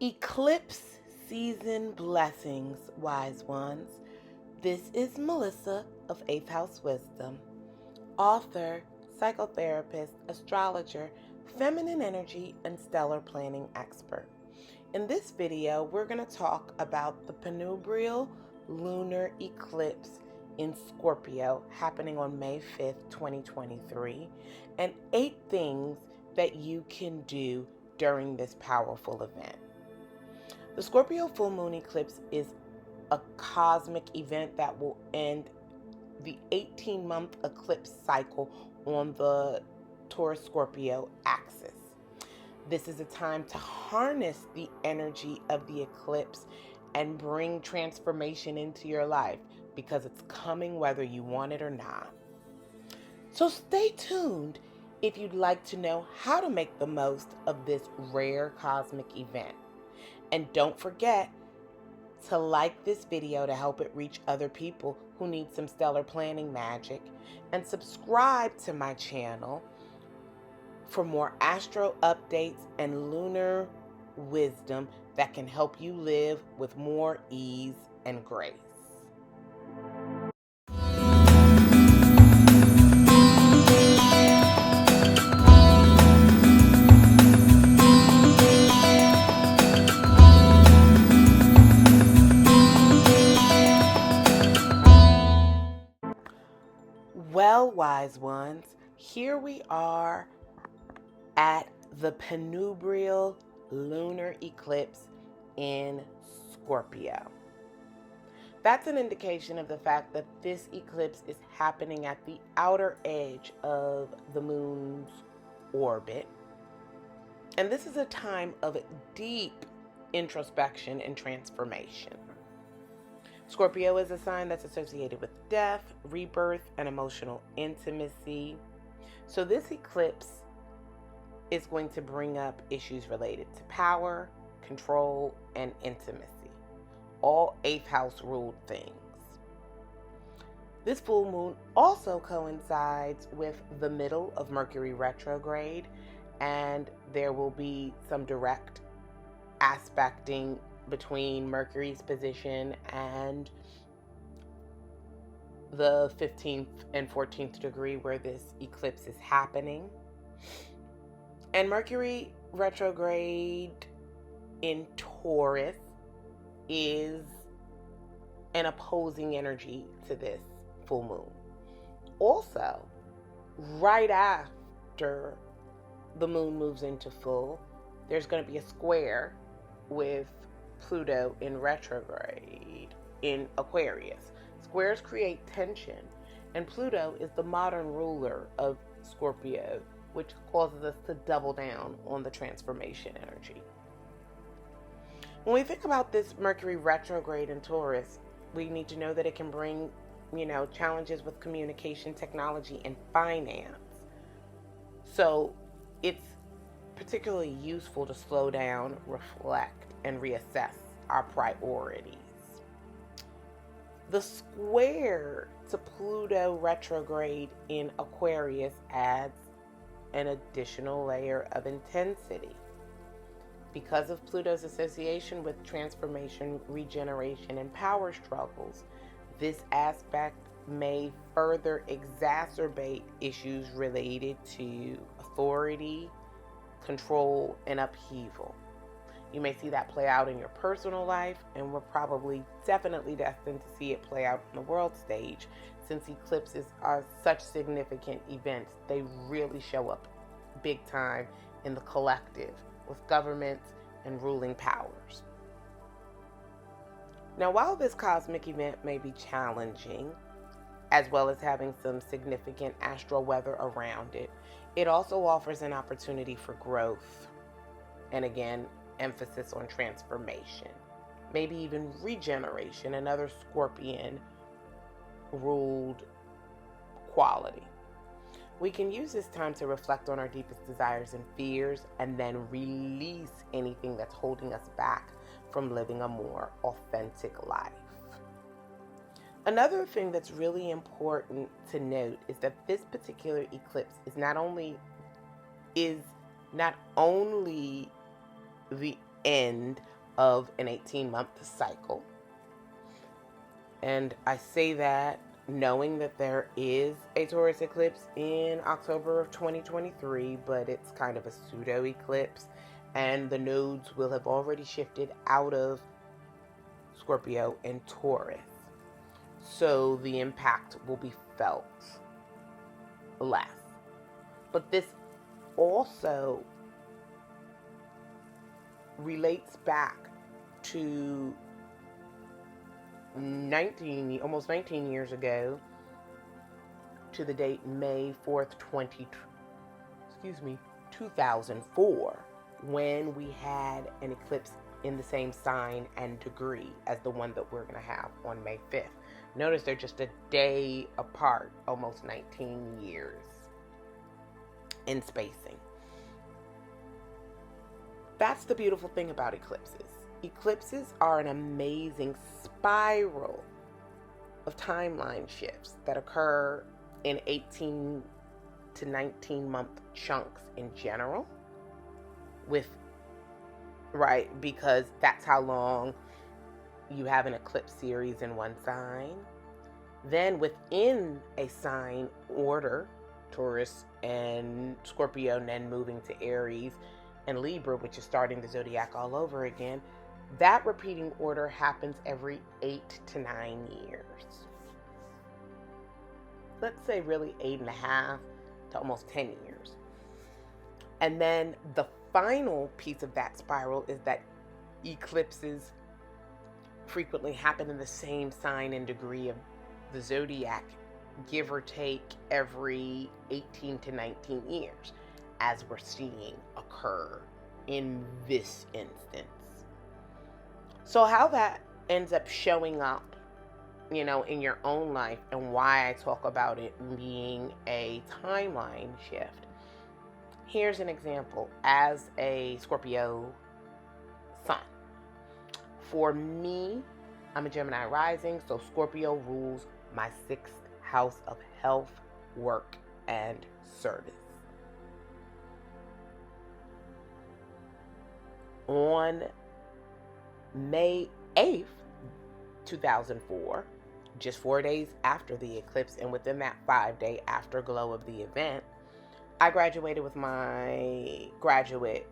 Eclipse season blessings, wise ones. This is Melissa of 8th House Wisdom, author, psychotherapist, astrologer, feminine energy, and stellar planning expert. In this video, we're going to talk about the Penumbral Lunar Eclipse in Scorpio happening on May 5th, 2023, and 8 things that you can do during this powerful event. The Scorpio Full Moon Eclipse is a cosmic event that will end the 18-month eclipse cycle on the Taurus-Scorpio axis. This is a time to harness the energy of the eclipse and bring transformation into your life because it's coming whether you want it or not. So stay tuned if you'd like to know how to make the most of this rare cosmic event. And don't forget to like this video to help it reach other people who need some stellar planning magic, and subscribe to my channel for more astro updates and lunar wisdom that can help you live with more ease and grace. Well, wise ones, here we are at the Penumbral Lunar Eclipse in Scorpio. That's an indication of the fact that this eclipse is happening at the outer edge of the moon's orbit. And this is a time of deep introspection and transformation. Scorpio is a sign that's associated with death, rebirth, and emotional intimacy. So this eclipse is going to bring up issues related to power, control, and intimacy. All 8th house ruled things. This full moon also coincides with the middle of Mercury Retrograde, and there will be some direct aspecting between Mercury's position and the 15th and 14th degree where this eclipse is happening. And Mercury retrograde in Taurus is an opposing energy to this full moon. Also, right after the moon moves into full, there's going to be a square with Pluto in retrograde in Aquarius. Squares create tension, and Pluto is the modern ruler of Scorpio, which causes us to double down on the transformation energy. When we think about this Mercury retrograde in Taurus, we need to know that it can bring, challenges with communication, technology, and finance. So it's particularly useful to slow down, reflect, and reassess our priorities. The square to Pluto retrograde in Aquarius adds an additional layer of intensity. Because of Pluto's association with transformation, regeneration, and power struggles, this aspect may further exacerbate issues related to authority, control, and upheaval. You may see that play out in your personal life, and we're probably definitely destined to see it play out on the world stage, since eclipses are such significant events. They really show up big time in the collective with governments and ruling powers. Now, while this cosmic event may be challenging, as well as having some significant astral weather around it, it also offers an opportunity for growth, and again, emphasis on transformation, maybe even regeneration, another Scorpion ruled quality. We can use this time to reflect on our deepest desires and fears, and then release anything that's holding us back from living a more authentic life. Another thing that's really important to note is that this particular eclipse is not only the end of an 18-month cycle. And I say that knowing that there is a Taurus eclipse in October of 2023, but it's kind of a pseudo eclipse, and the nodes will have already shifted out of Scorpio and Taurus. So the impact will be felt less. But this also relates back to almost 19 years ago, to the date May 4th, 2004, when we had an eclipse in the same sign and degree as the one that we're going to have on May 5th. Notice they're just a day apart, almost 19 years in spacing. That's the beautiful thing about eclipses. Eclipses are an amazing spiral of timeline shifts that occur in 18 to 19 month chunks in general, because that's how long you have an eclipse series in one sign. Then within a sign order, Taurus and Scorpio, and then moving to Aries and Libra, which is starting the zodiac all over again, that repeating order happens every 8 to 9 years. Let's say really 8.5 to almost 10 years. And then the final piece of that spiral is that eclipses frequently happen in the same sign and degree of the zodiac, give or take every 18 to 19 years, as we're seeing occur in this instance. So how that ends up showing up, in your own life, and why I talk about it being a timeline shift. Here's an example. As a Scorpio sun, for me, I'm a Gemini rising, so Scorpio rules my 6th house of health, work, and service. On May 8th, 2004, just 4 days after the eclipse, and within that 5-day afterglow of the event, I graduated with my graduate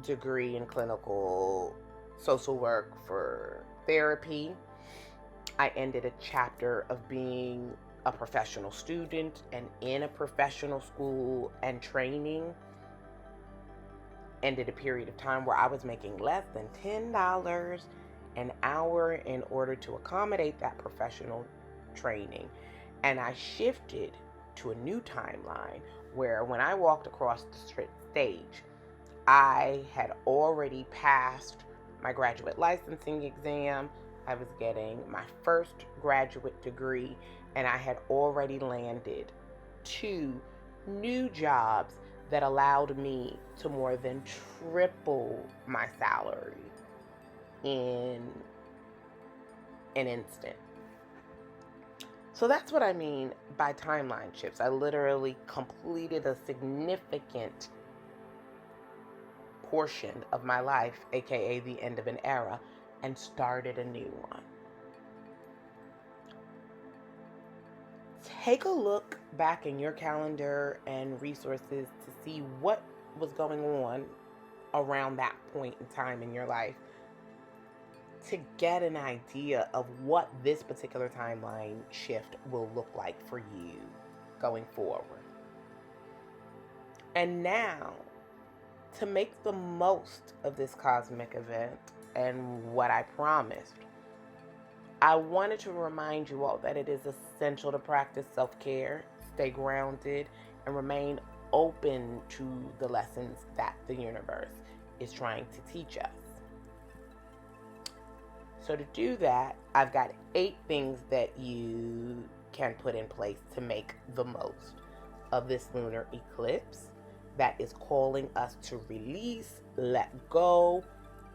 degree in clinical social work for therapy. I ended a chapter of being a professional student and in a professional school and training. Ended a period of time where I was making less than $10 an hour in order to accommodate that professional training. And I shifted to a new timeline where when I walked across the stage, I had already passed my graduate licensing exam. I was getting my first graduate degree, and I had already landed 2 new jobs that allowed me to more than triple my salary in an instant. So that's what I mean by timeline shifts. I literally completed a significant portion of my life, aka the end of an era, and started a new one. Take a look back in your calendar and resources to see what was going on around that point in time in your life, to get an idea of what this particular timeline shift will look like for you going forward. And now, to make the most of this cosmic event and what I promised, I wanted to remind you all that it is essential to practice self-care, stay grounded, and remain open to the lessons that the universe is trying to teach us. So to do that, I've got 8 things that you can put in place to make the most of this lunar eclipse that is calling us to release, let go,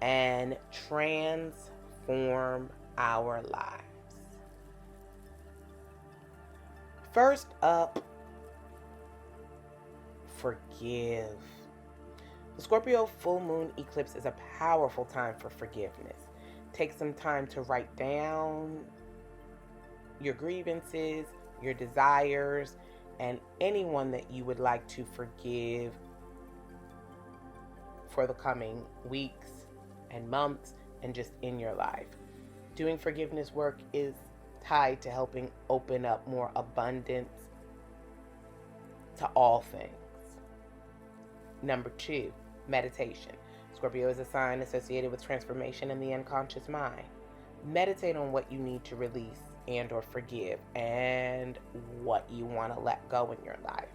and transform our lives. First up, forgive. The Scorpio Full Moon Eclipse is a powerful time for forgiveness. Take some time to write down your grievances, your desires, and anyone that you would like to forgive for the coming weeks and months and just in your life. Doing forgiveness work is tied to helping open up more abundance to all things. Number 2, meditation. Scorpio is a sign associated with transformation in the unconscious mind. Meditate on what you need to release and or forgive and what you want to let go in your life.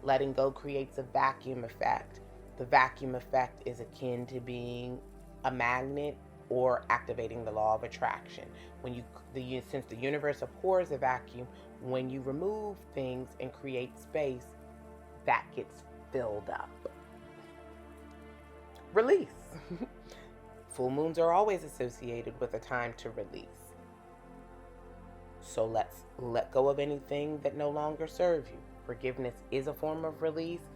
Letting go creates a vacuum effect. The vacuum effect is akin to being a magnet or activating the law of attraction. Since the universe abhors a vacuum, when you remove things and create space, that gets filled up. Release. Full moons are always associated with a time to release. So let's let go of anything that no longer serves you. Forgiveness is a form of release,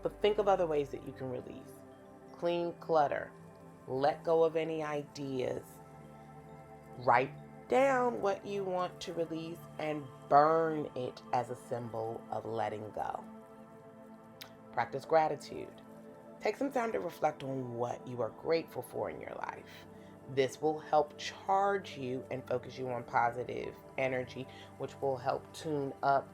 but think of other ways that you can release. Clean clutter. Let go of any ideas. Write down what you want to release and burn it as a symbol of letting go. Practice gratitude. Take some time to reflect on what you are grateful for in your life. This will help charge you and focus you on positive energy, which will help tune up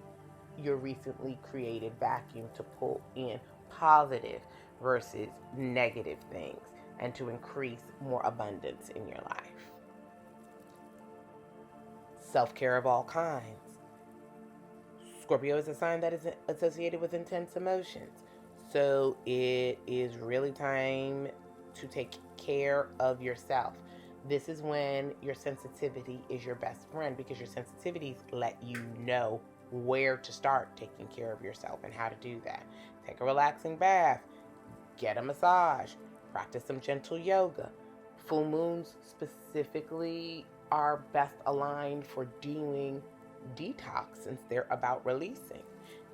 your recently created vacuum to pull in positive versus negative things and to increase more abundance in your life. Self-care of all kinds. Scorpio is a sign that is associated with intense emotions. So it is really time to take care of yourself. This is when your sensitivity is your best friend, because your sensitivities let you know where to start taking care of yourself and how to do that. Take a relaxing bath, get a massage, practice some gentle yoga. Full moons specifically are best aligned for doing detox since they're about releasing.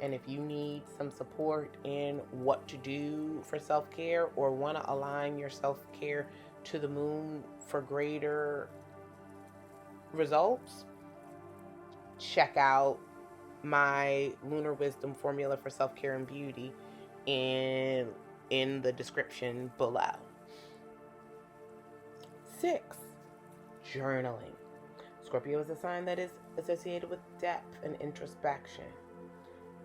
And if you need some support in what to do for self-care or want to align your self-care to the moon for greater results, check out my lunar wisdom formula for self-care and beauty in the description below. 6, journaling. Scorpio is a sign that is associated with depth and introspection.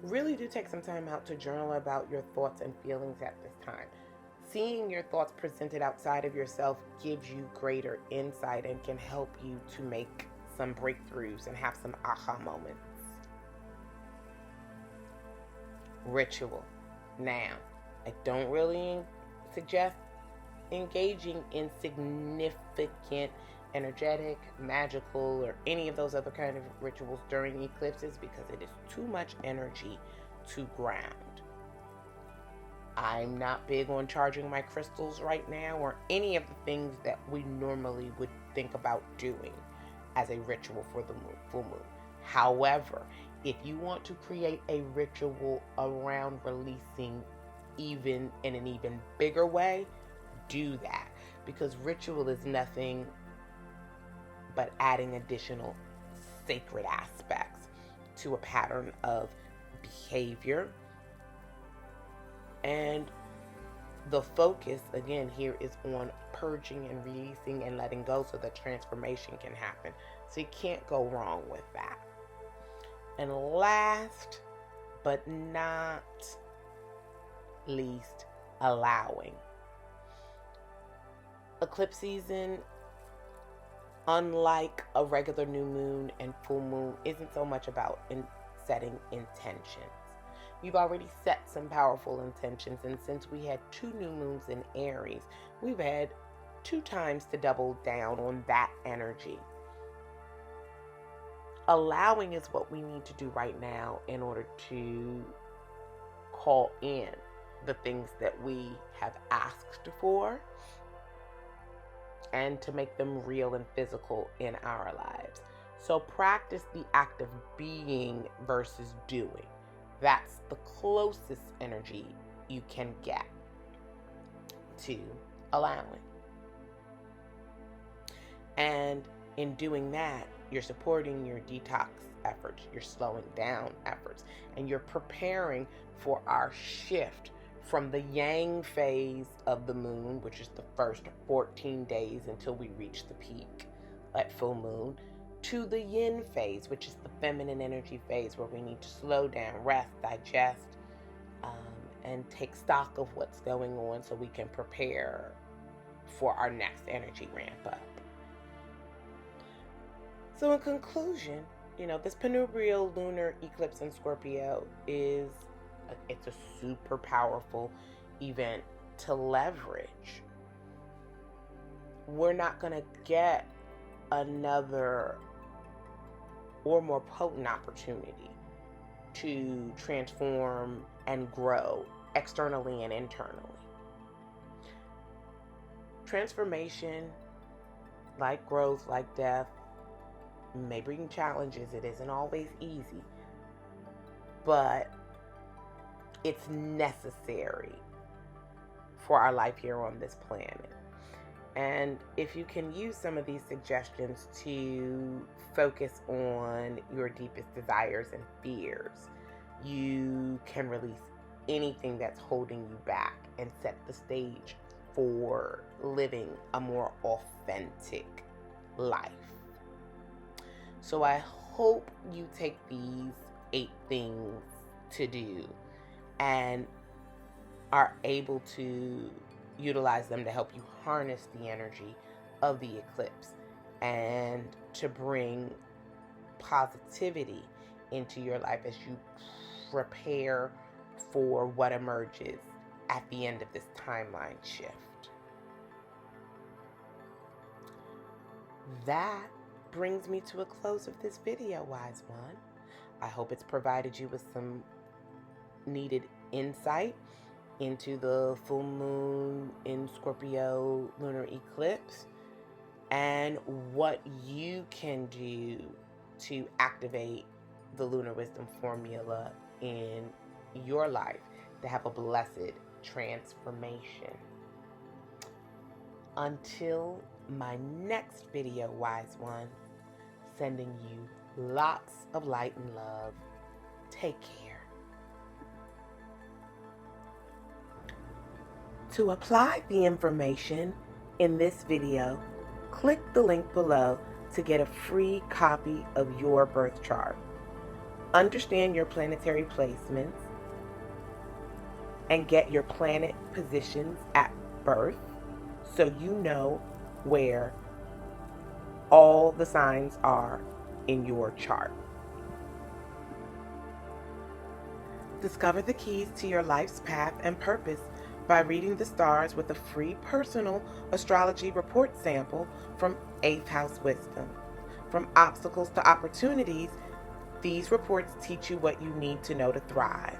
Really do take some time out to journal about your thoughts and feelings at this time. Seeing your thoughts presented outside of yourself gives you greater insight and can help you to make some breakthroughs and have some aha moments. Ritual. Now, I don't really suggest engaging in significant, energetic, magical, or any of those other kind of rituals during eclipses because it is too much energy to ground. I'm not big on charging my crystals right now or any of the things that we normally would think about doing as a ritual for the full moon. However, if you want to create a ritual around releasing even in an even bigger way, do that, because ritual is nothing but adding additional sacred aspects to a pattern of behavior. And the focus, again, here is on purging and releasing and letting go so that transformation can happen. So you can't go wrong with that. And last but not least, allowing. Eclipse season, unlike a regular new moon and full moon, isn't so much about setting intentions. You've already set some powerful intentions, and since we had 2 new moons in Aries, we've had 2 times to double down on that energy. Allowing is what we need to do right now in order to call in the things that we have asked for and to make them real and physical in our lives. So practice the act of being versus doing. That's the closest energy you can get. to allowing. And in doing that, you're supporting your detox efforts, you're slowing down efforts, and you're preparing for our shift from the yang phase of the moon, which is the first 14 days until we reach the peak at full moon, to the yin phase, which is the feminine energy phase, where we need to slow down, rest, digest, and take stock of what's going on so we can prepare for our next energy ramp up. So in conclusion, this Penumbral Lunar Eclipse in Scorpio it's a super powerful event to leverage. We're not going to get another or more potent opportunity to transform and grow externally and internally. Transformation, like growth, like death, may bring challenges. It isn't always easy, but it's necessary for our life here on this planet. And if you can use some of these suggestions to focus on your deepest desires and fears, you can release anything that's holding you back and set the stage for living a more authentic life. So I hope you take these 8 things to do and are able to utilize them to help you harness the energy of the eclipse and to bring positivity into your life as you prepare for what emerges at the end of this timeline shift. That brings me to a close of this video, wise one. I hope it's provided you with some needed insight into the full moon in Scorpio lunar eclipse and what you can do to activate the lunar wisdom formula in your life to have a blessed transformation. Until my next video, wise one, sending you lots of light and love. Take care. To apply the information in this video, click the link below to get a free copy of your birth chart. Understand your planetary placements and get your planet positions at birth so you know where all the signs are in your chart. Discover the keys to your life's path and purpose by reading the stars with a free personal astrology report sample from 8th House Wisdom. From obstacles to opportunities, these reports teach you what you need to know to thrive.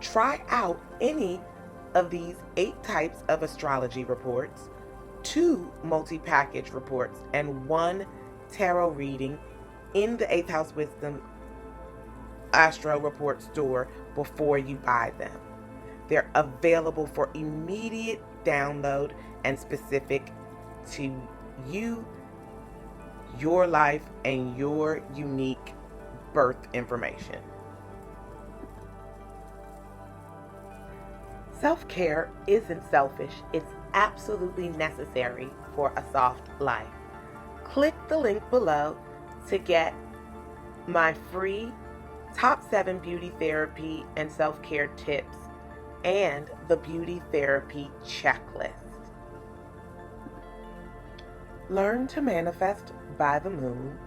Try out any of these 8 types of astrology reports, 2 multi-package reports, and 1 tarot reading in the 8th House Wisdom Astro Report store before you buy them. They're available for immediate download and specific to you, your life, and your unique birth information. Self-care isn't selfish, it's absolutely necessary for a soft life. Click the link below to get my free top 7 beauty therapy and self-care tips and the beauty therapy checklist. Learn to manifest by the moon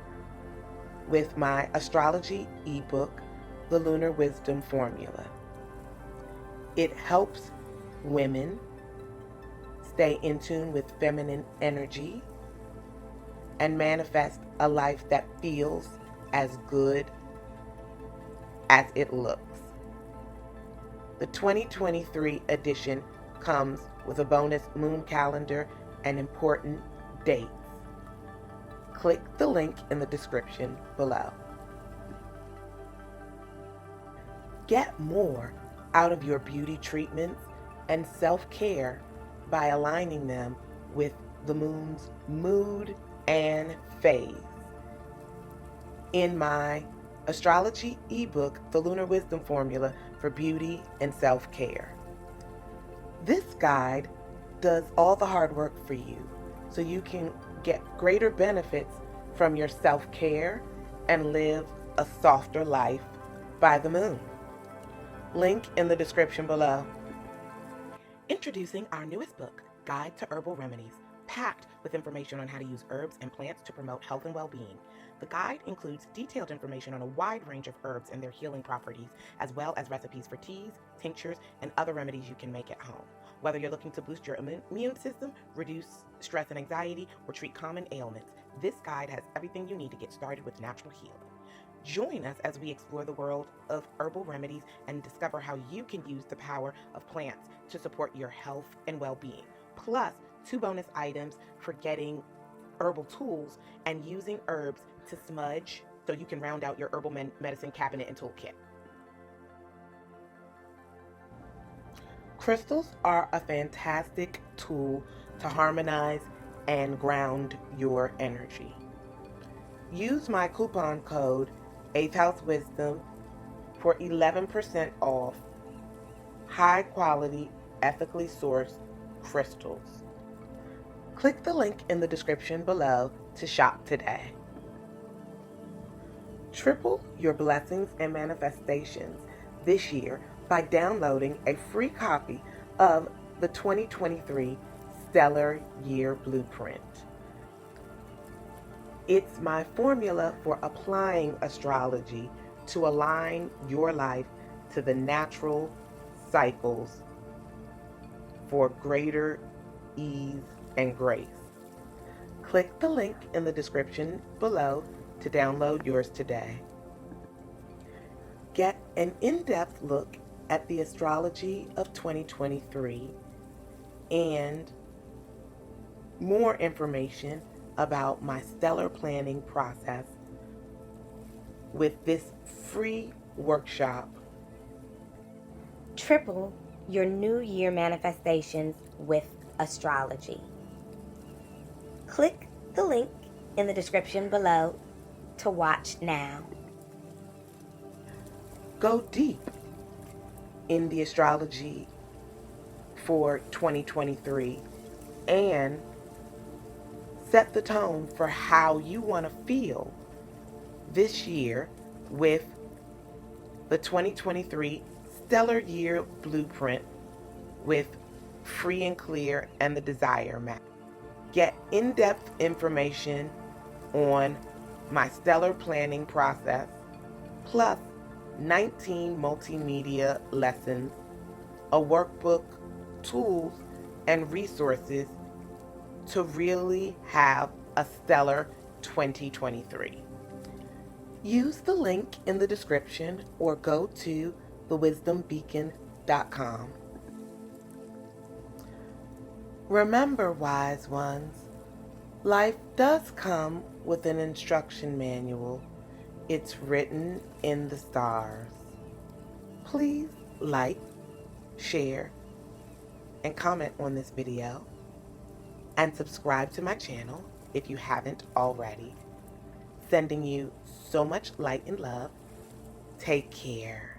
with my astrology ebook, The Lunar Wisdom Formula. It helps women stay in tune with feminine energy and manifest a life that feels as good as it looks. The 2023 edition comes with a bonus moon calendar and important dates. Click the link in the description below. Get more out of your beauty treatments and self-care by aligning them with the moon's mood and phase. In my astrology ebook, The Lunar Wisdom Formula for Beauty and Self-Care. This guide does all the hard work for you so you can get greater benefits from your self-care and live a softer life by the moon. Link in the description below. Introducing our newest book, Guide to Herbal Remedies, packed with information on how to use herbs and plants to promote health and well-being. The guide includes detailed information on a wide range of herbs and their healing properties, as well as recipes for teas, tinctures, and other remedies you can make at home. Whether you're looking to boost your immune system, reduce stress and anxiety, or treat common ailments, this guide has everything you need to get started with natural healing. Join us as we explore the world of herbal remedies and discover how you can use the power of plants to support your health and well-being. Plus, 2 bonus items for getting herbal tools and using herbs to smudge so you can round out your herbal medicine cabinet and toolkit. Crystals are a fantastic tool to harmonize and ground your energy. Use my coupon code 8th House Wisdom for 11% off high quality, ethically sourced crystals. Click the link in the description below to shop today. Triple your blessings and manifestations this year by downloading a free copy of the 2023 Stellar Year Blueprint. It's my formula for applying astrology to align your life to the natural cycles for greater ease and grace. Click the link in the description below to download yours today. Get an in-depth look at the astrology of 2023 and more information about my stellar planning process with this free workshop. Triple your New Year manifestations with astrology. Click the link in the description below to watch now. Go deep in the astrology for 2023 and set the tone for how you want to feel this year with the 2023 Stellar Year Blueprint with Free and Clear and the Desire Map. Get in-depth information on my stellar planning process, plus 19 multimedia lessons, a workbook, tools, and resources to really have a stellar 2023. Use the link in the description or go to thewisdombeacon.com. Remember, wise ones, life does come with an instruction manual. It's written in the stars. Please like, share, and comment on this video, and subscribe to my channel if you haven't already. Sending you so much light and love. Take care.